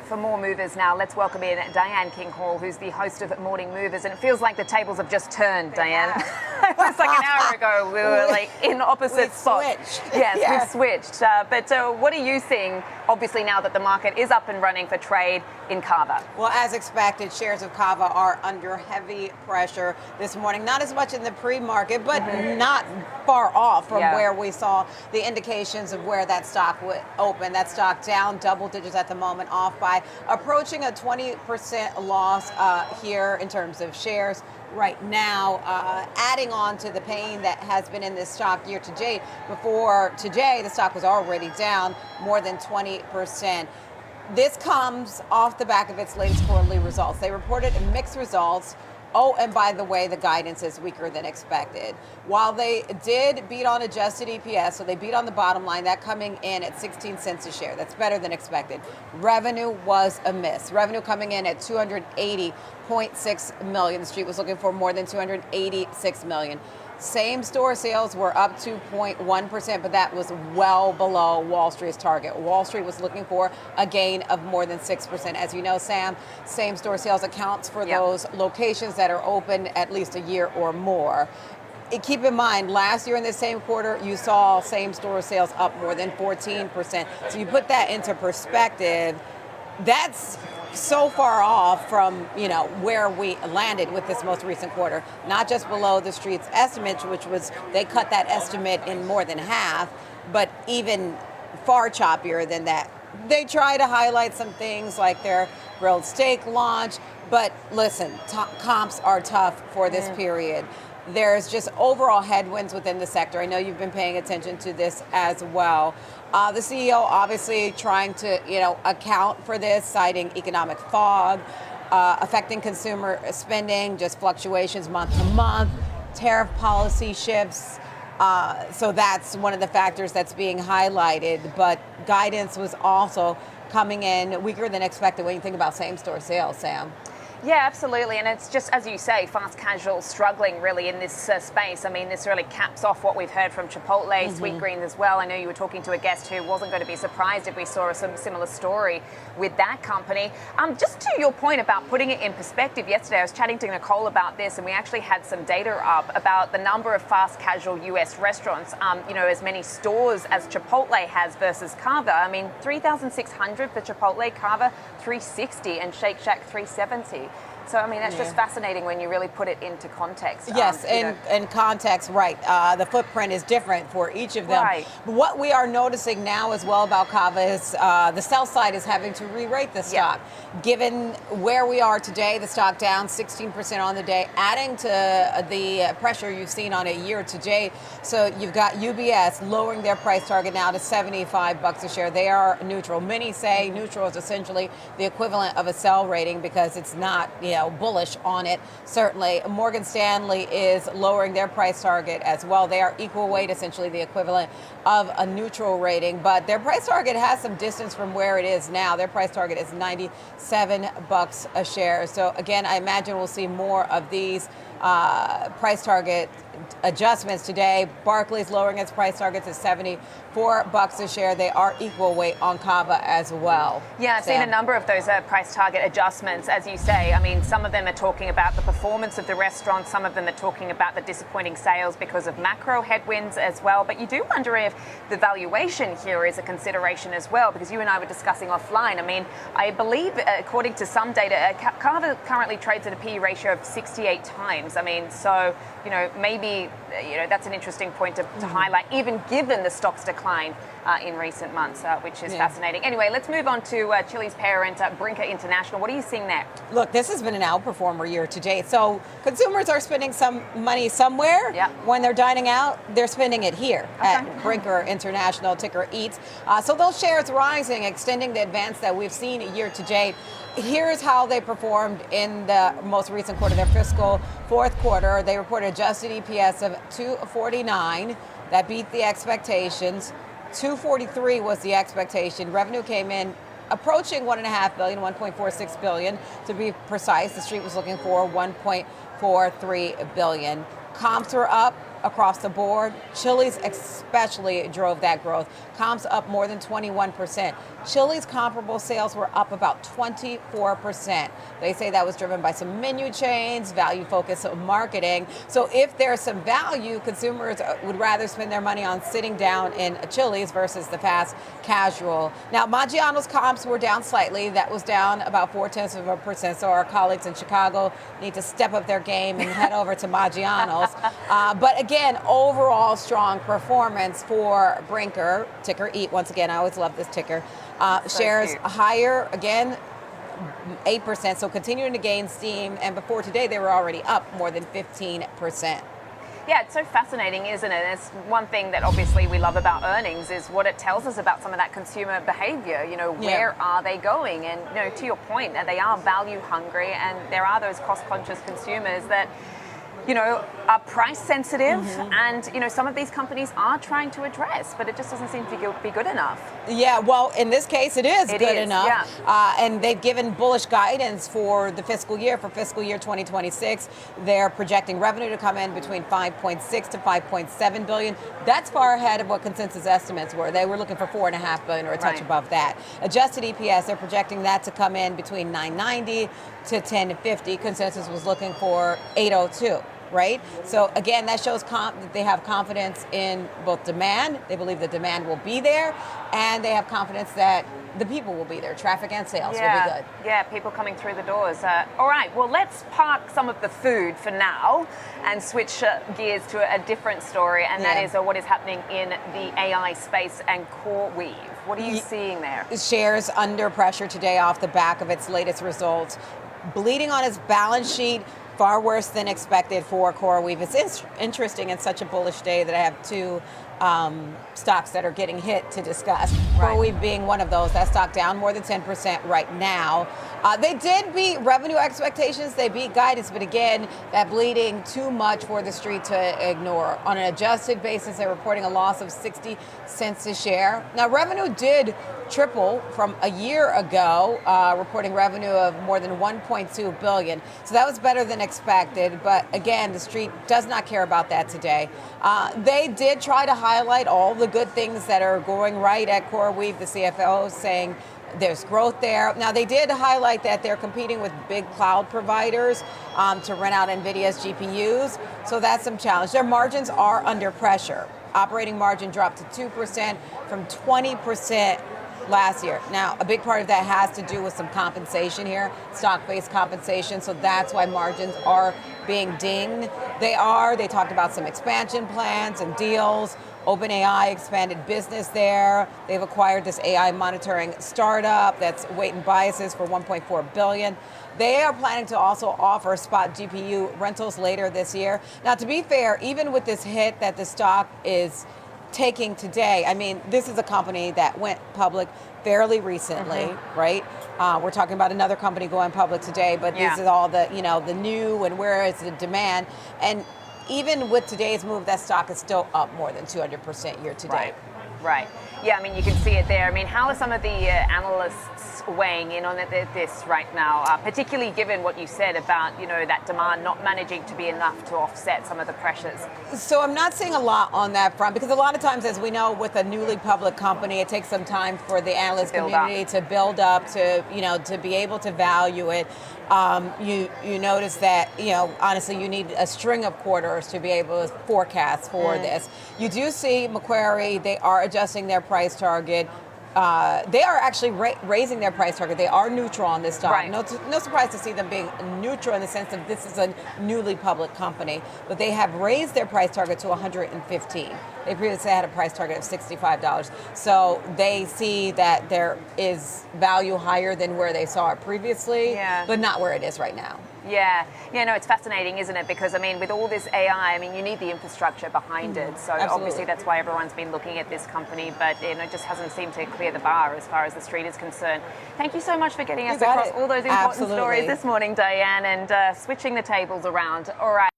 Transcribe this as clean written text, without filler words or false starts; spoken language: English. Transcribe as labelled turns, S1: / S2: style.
S1: for more movers now. Let's welcome in Diane King Hall, who's the host of Morning Movers. And it feels like the tables have just turned, Diane. It was like an hour ago. We were like in opposite spots.
S2: Switched.
S1: Yes, we've switched. But what are you seeing, obviously, now that the market is up and running for trade in Cava?
S2: Well, as expected, shares of Cava are under heavy pressure this morning. Not as much in the pre-market, but not far off from where we saw the indications of where that stock would open. That stock down double digits at the moment, off by approaching a 20% loss here in terms of shares right now, adding on to the pain that has been in this stock year to date. Before today, the stock was already down more than 20%. This comes off the back of its latest quarterly results. They reported mixed results. Oh, and by the way, the guidance is weaker than expected. While they did beat on adjusted EPS, so they beat on the bottom line, that coming in at 16 cents a share. That's better than expected. Revenue was a miss. Revenue coming in at $280.6 million. The street was looking for more than $286 million. Same store sales were up 2.1%, but that was well below Wall Street's target. Wall Street was looking for a gain of more than 6%. As you know, Sam, same store sales accounts for those locations that are open at least a year or more. Keep in mind, last year in the same quarter, you saw same store sales up more than 14%. So you put that into perspective, that's so far off from, where we landed with this most recent quarter. Not just below the street's estimate, which was, they cut that estimate in more than half, but even far choppier than that. They try to highlight some things like their grilled steak launch, but listen, comps are tough for this period. There's just overall headwinds within the sector. I know you've been paying attention to this as well. The CEO obviously trying to, account for this, citing economic fog, affecting consumer spending, just fluctuations month to month, tariff policy shifts. So that's one of the factors that's being highlighted. But guidance was also coming in weaker than expected when you think about same-store sales, Sam.
S1: Yeah, absolutely. And it's just, as you say, fast casual struggling really in this space. I mean, this really caps off what we've heard from Chipotle, Sweetgreen as well. I know you were talking to a guest who wasn't going to be surprised if we saw a similar story with that company. Just to your point about putting it in perspective, yesterday I was chatting to Nicole about this, and we actually had some data up about the number of fast casual US restaurants, as many stores as Chipotle has versus Cava. I mean, 3,600 for Chipotle, Cava 360, and Shake Shack 370. So, I mean, that's just fascinating when you really put it into context.
S2: Yes, in context, right. The footprint is different for each of them.
S1: Right.
S2: But what we are noticing now as well about Cava is the sell side is having to re-rate the stock. Given where we are today, the stock down 16% on the day, adding to the pressure you've seen on it year to date. So you've got UBS lowering their price target now to $75 a share. They are neutral. Many say neutral is essentially the equivalent of a sell rating because it's not, bullish on it. Certainly, Morgan Stanley is lowering their price target as well. They are equal weight, essentially the equivalent of a neutral rating, but their price target has some distance from where it is now. Their price target is $97 a share. So again, I imagine we'll see more of these price target adjustments today. Barclays lowering its price target to $74 a share. They are equal weight on Cava as well.
S1: Yeah, I've seen a number of those price target adjustments, as you say. I mean, some of them are talking about the performance of the restaurant. Some of them are talking about the disappointing sales because of macro headwinds as well. But you do wonder if the valuation here is a consideration as well, because you and I were discussing offline. I mean, I believe, according to some data, Cava currently trades at a PE ratio of 68 times. I mean, so, maybe, that's an interesting point to highlight, even given the stock's decline in recent months, which is fascinating. Anyway, let's move on to Chili's parent, Brinker International. What are you seeing there?
S2: Look, this has been an outperformer year to date. So consumers are spending some money somewhere. When they're dining out, they're spending it here at Brinker International, ticker EAT. So those shares rising, extending the advance that we've seen year to date. Here's how they performed in the most recent quarter, their fiscal fourth quarter. They reported adjusted EPS of $2.49. That beat the expectations. $2.43 was the expectation. Revenue came in approaching $1.5 billion, $1.46 billion to be precise. The street was looking for $1.43 billion. Comps were up across the board. Chili's especially drove that growth. Comps up more than 21%. Chili's comparable sales were up about 24%. They say that was driven by some menu change, value focus of marketing. So if there's some value, consumers would rather spend their money on sitting down in a Chili's versus the fast casual. Now, Maggiano's comps were down slightly. That was down about 0.4%. So our colleagues in Chicago need to step up their game and head over to Maggiano's. But again, overall strong performance for Brinker, ticker EAT. Once again, I always love this ticker. Shares
S1: cute.
S2: Higher, again, 8%, so continuing to gain steam. And before today, they were already up more than 15%.
S1: Yeah, it's so fascinating, isn't it? It's one thing that obviously we love about earnings is what it tells us about some of that consumer behavior. You know, where are they going? And, you know, to your point, they are value hungry, and there are those cost-conscious consumers that, you know, are price sensitive, and, you know, some of these companies are trying to address, but it just doesn't seem to be good enough.
S2: Yeah, well, in this case, it is good enough.
S1: Yeah.
S2: And they've given bullish guidance for the fiscal year. For fiscal year 2026, they're projecting revenue to come in between 5.6 to 5.7 billion. That's far ahead of what consensus estimates were. They were looking for 4.5 billion or a touch above that. Adjusted EPS, they're projecting that to come in between 990 to 1050. Consensus was looking for 802. Right? So again, that shows that they have confidence in both demand. They believe the demand will be there, and they have confidence that the people will be there. Traffic and sales will be good.
S1: Yeah, people coming through the doors. All right, well, let's park some of the food for now and switch gears to a different story, and that is what is happening in the AI space and CoreWeave. What are you seeing there?
S2: Shares under pressure today off the back of its latest results. Bleeding on its balance sheet, far worse than expected for CoreWeave. It's interesting in such a bullish day that I have two stocks that are getting hit to discuss. CoreWeave being one of those. That stock down more than 10% right now. They did beat revenue expectations. They beat guidance, but again, that bleeding too much for the street to ignore. On an adjusted basis, they're reporting a loss of 60 cents a share. Now, revenue did triple from a year ago, reporting revenue of more than 1.2 billion. So that was better than expected, but again, the street does not care about that today. They did try to highlight all the good things that are going right at CoreWeave, the CFO saying there's growth there. Now, they did highlight that they're competing with big cloud providers to rent out NVIDIA's GPUs, so that's some challenge. Their margins are under pressure. Operating margin dropped to 2% from 20% last year. Now, a big part of that has to do with some compensation here, stock-based compensation, so that's why margins are being dinged. They talked about some expansion plans and deals. OpenAI expanded business there. They've acquired this AI monitoring startup that's weight biases for 1.4 billion. They are planning to also offer spot GPU rentals later this year. Now, to be fair, even with this hit that the stock is taking today, I mean, this is a company that went public fairly recently, right? We're talking about another company going public today, but this is all the, you know, the new and where is the demand. And even with today's move, that stock is still up more than 200% year to date.
S1: Right. Yeah, I mean, you can see it there. I mean, how are some of the analysts weighing in on this right now, particularly given what you said about, you know, that demand not managing to be enough to offset some of the pressures?
S2: So I'm not seeing a lot on that front, because a lot of times, as we know, with a newly public company, it takes some time for the analyst community to build up, to, you know, to be able to value it. You notice that, you know, honestly, you need a string of quarters to be able to forecast for this. You do see Macquarie, they are adjusting their price target. They are actually raising their price target. They are neutral on this stock.
S1: Right.
S2: No surprise to see them being neutral in the sense of this is a newly public company, but they have raised their price target to 115. They previously had a price target of $65. So they see that there is value higher than where they saw it previously, but not where it is right now.
S1: Yeah, no, it's fascinating, isn't it? Because, I mean, with all this AI, I mean, you need the infrastructure behind it. So obviously that's why everyone's been looking at this company, but, you know, it just hasn't seemed to clear the bar as far as the street is concerned. Thank you so much for getting us across all those important stories this morning, Diane, and switching the tables around. All right.